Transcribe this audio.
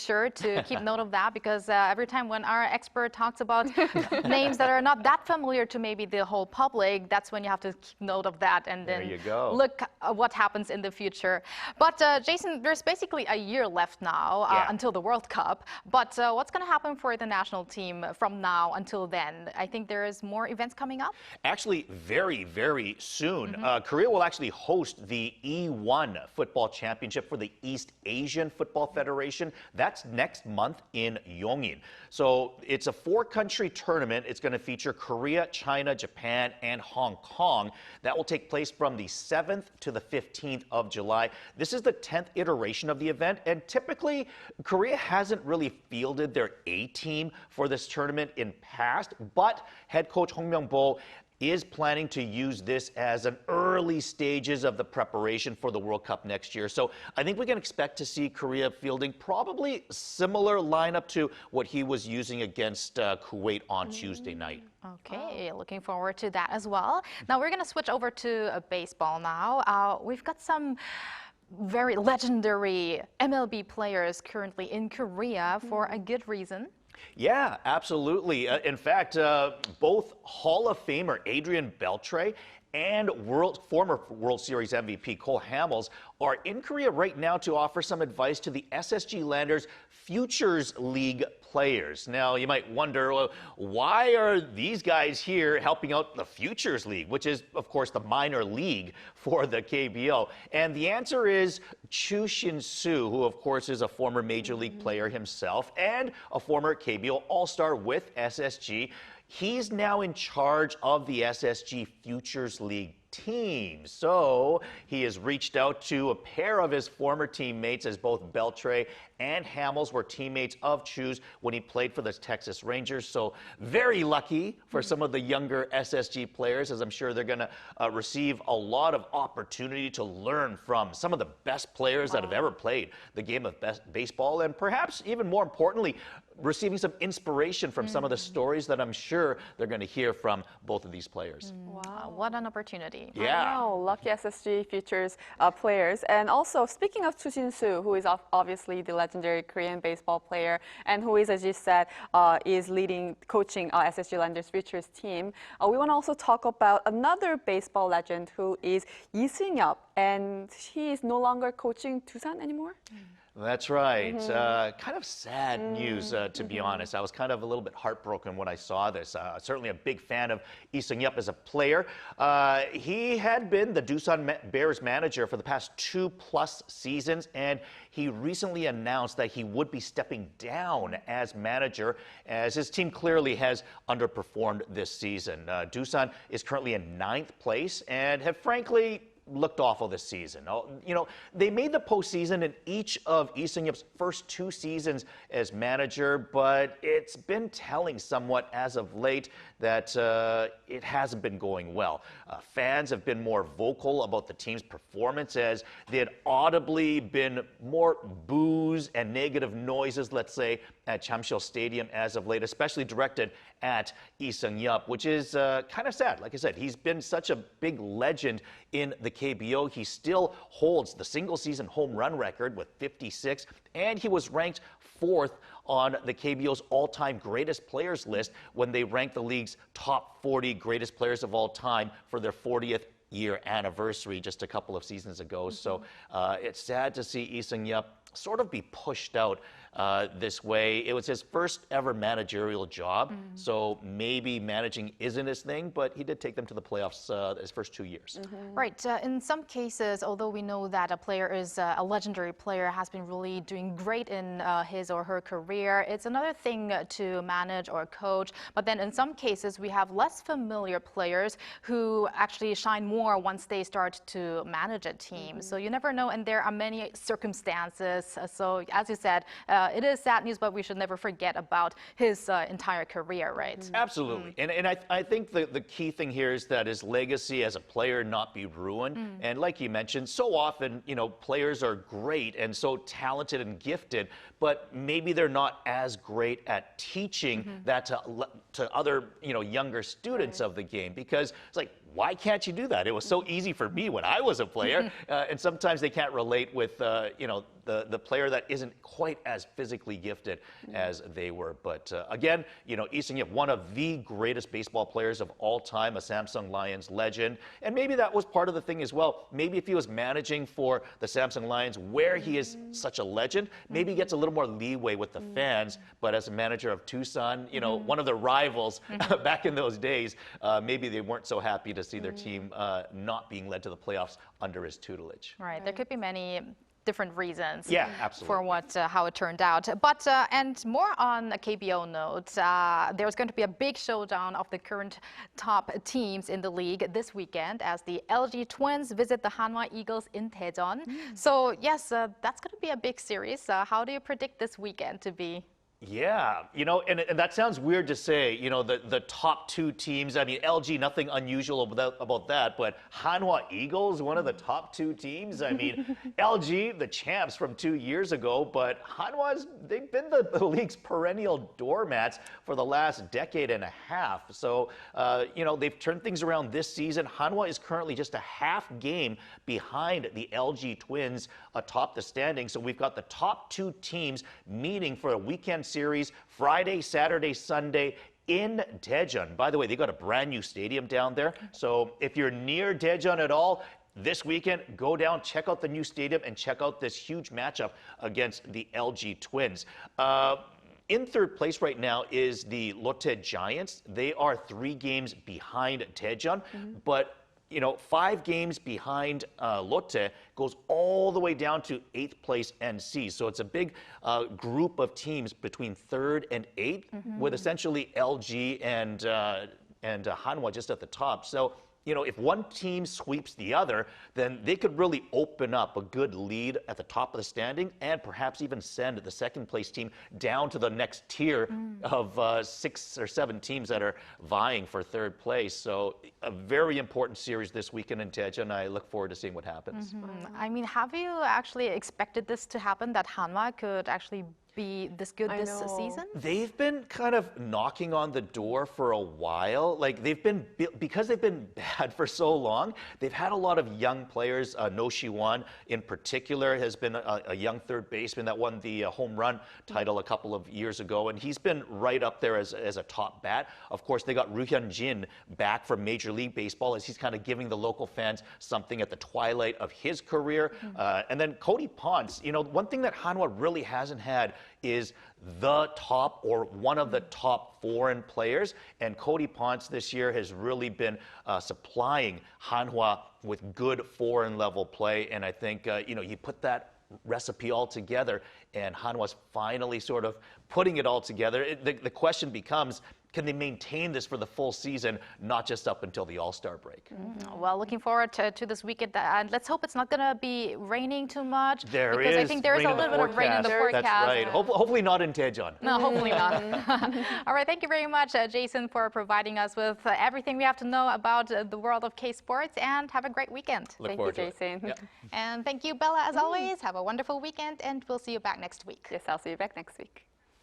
sure to keep note of that because every time when our expert talks about names that are not that familiar to maybe the whole public, that's when you have to keep note of that and then look at what happens in the future. But Jason, there's basically a year left now until the World Cup. But what's going to happen for the national team from now until then? I think there is more events coming up. Actually, very, very soon. Korea will actually host the E1 Football Championship for the East Asian Football Federation. That's next month in Yongin. So it's a 4-country tournament. It's going to feature Korea, China, Japan, and Hong Kong. That will take place from the 7th to the 15th of July. This is the 10th iteration of the event, and typically Korea hasn't really fielded their A team for this tournament in past, but head coach Hong Myung-bo is planning to use this as an early stages of the preparation for the World Cup next year. So I think we can expect to see Korea fielding probably similar lineup to what he was using against Kuwait on Tuesday night. Okay, looking forward to that as well. Now we're going to switch over to baseball now. We've got some very legendary MLB players currently in Korea for a good reason. Yeah, absolutely. In fact, both Hall of Famer Adrian Beltre and former World Series MVP Cole Hamels are in Korea right now to offer some advice to the SSG Landers Futures League players. Now, you might wonder, well, why are these guys here helping out the Futures League, which is, of course, the minor league for the KBO? And the answer is Chu Shin-soo, who, of course, is a former Major League player himself and a former KBO All-Star with SSG. He's now in charge of the SSG Futures League team. So he has reached out to a pair of his former teammates, as both Beltre and Hamels were teammates of Chu's when he played for the Texas Rangers. So very lucky for some of the younger SSG players, as I'm sure they're going to receive a lot of opportunity to learn from some of the best players that have ever played the game of baseball, and perhaps even more importantly, receiving some inspiration from some of the stories that I'm sure they're going to hear from both of these players. Wow, what an opportunity. Yeah. I know, lucky SSG Futures players. And also, speaking of Chu Shin-soo, who is obviously the legendary Korean baseball player, and who is, as you said, is coaching SSG Landers Futures team, we want to also talk about another baseball legend who is Lee Seung-yup, and he is no longer coaching Dusan anymore. That's right. Kind of sad news, to be honest. I was kind of a little bit heartbroken when I saw this. Certainly a big fan of Lee Seung-yup as a player. He had been the Dusan Bears manager for the past 2+ seasons, and he recently announced that he would be stepping down as manager, as his team clearly has underperformed this season. Dusan is currently in 9th place and have frankly looked awful this season. You know, they made the postseason in each of Lee Seung-yup's first 2 seasons as manager, but it's been telling somewhat as of late that it hasn't been going well. Fans have been more vocal about the team's performance, as they had audibly been more boos and negative noises, let's say, at Chamsil Stadium as of late, especially directed at Lee Seung-yup, which is kind of sad. Like I said, he's been such a big legend in the KBO. He still holds the single-season home run record with 56, and he was ranked 4th on the KBO's all-time greatest players list when they ranked the league's top 40 greatest players of all time for their 40th year anniversary just a couple of seasons ago. So it's sad to see Lee Seung-yup sort of be pushed out this way. It was his first ever managerial job, so maybe managing isn't his thing, but he did take them to the playoffs his first 2 years. Right. In some cases, although we know that a player is a legendary player, has been really doing great in his or her career, it's another thing to manage or coach. But then in some cases, we have less familiar players who actually shine more once they start to manage a team. So you never know, and there are many circumstances. So as you said, it is sad news, but we should never forget about his entire career, right? Absolutely. And I think the key thing here is that his legacy as a player not be ruined. And like you mentioned, so often, you know, players are great and so talented and gifted, but maybe they're not as great at teaching that to other, you know, younger students of the game, because it's like, why can't you do that? It was so easy for me when I was a player. And sometimes they can't relate with, the player that isn't quite as physically gifted as they were. But again, Lee Seung-yup, one of the greatest baseball players of all time, a Samsung Lions legend. And maybe that was part of the thing as well. Maybe if he was managing for the Samsung Lions, where he is such a legend, maybe he gets a little more leeway with the fans. But as a manager of Tucson, one of the rivals back in those days, maybe they weren't so happy to see their team not being led to the playoffs under his tutelage. Right. There could be many different reasons for how it turned out. But and more on a KBO note, there's going to be a big showdown of the current top teams in the league this weekend as the LGTwins visit the Hanwha-Eagles in Daejeon. So yes, that's going to be a big series. How do you predict this weekend to be? Yeah, and that sounds weird to say, the top two teams. I mean, LG, nothing unusual about that, but Hanwha Eagles, one of the top two teams. I mean, LG, the champs from 2 years ago, but Hanwha's, they've been the league's perennial doormats for the last decade and a half. So, they've turned things around this season. Hanwha is currently just a half game behind the LG Twins atop the standings. So we've got the top two teams meeting for a weekend series Friday, Saturday, Sunday in Daejeon. By the way, they got a brand new stadium down there. So if you're near Daejeon at all, this weekend, go down, check out the new stadium, and check out this huge matchup against the LG Twins. In third place right now is the Lotte Giants. They are 3 games behind Daejeon, but 5 games behind Lotte goes all the way down to 8th place NC. So it's a big group of teams between 3rd and 8th, with essentially LG and Hanwha just at the top. So, if one team sweeps the other, then they could really open up a good lead at the top of the standing and perhaps even send the second place team down to the next tier of 6 or 7 teams that are vying for 3rd place. So a very important series this weekend in Daejeon. I look forward to seeing what happens. I mean, have you actually expected this to happen, that Hanwha could actually be this good this season? They've been kind of knocking on the door for a while. Like because they've been bad for so long, they've had a lot of young players. No Shi-won in particular has been a young third baseman that won the home run title a couple of years ago, and he's been right up there as a top bat. Of course, they got Roo Hyun-jin back from Major League Baseball as he's kind of giving the local fans something at the twilight of his career. And then Cody Ponce, one thing that Hanwha really hasn't had is the top or one of the top foreign players. And Cody Ponce this year has really been supplying Hanwha with good foreign level play. And I think, you put that recipe all together and Hanwha's finally sort of putting it all together. The question becomes, can they maintain this for the full season, not just up until the All-Star break? Well, looking forward to this weekend, and let's hope it's not going to be raining too much. Because I think there is a little bit of rain in the forecast. That's right. Hopefully not in Daejeon. No, hopefully not. All right, thank you very much, Jason, for providing us with everything we have to know about the world of K-sports, and have a great weekend. Thank you, Jason. Yeah. And thank you, Bella, as always. Have a wonderful weekend, and we'll see you back next week. Yes, I'll see you back next week.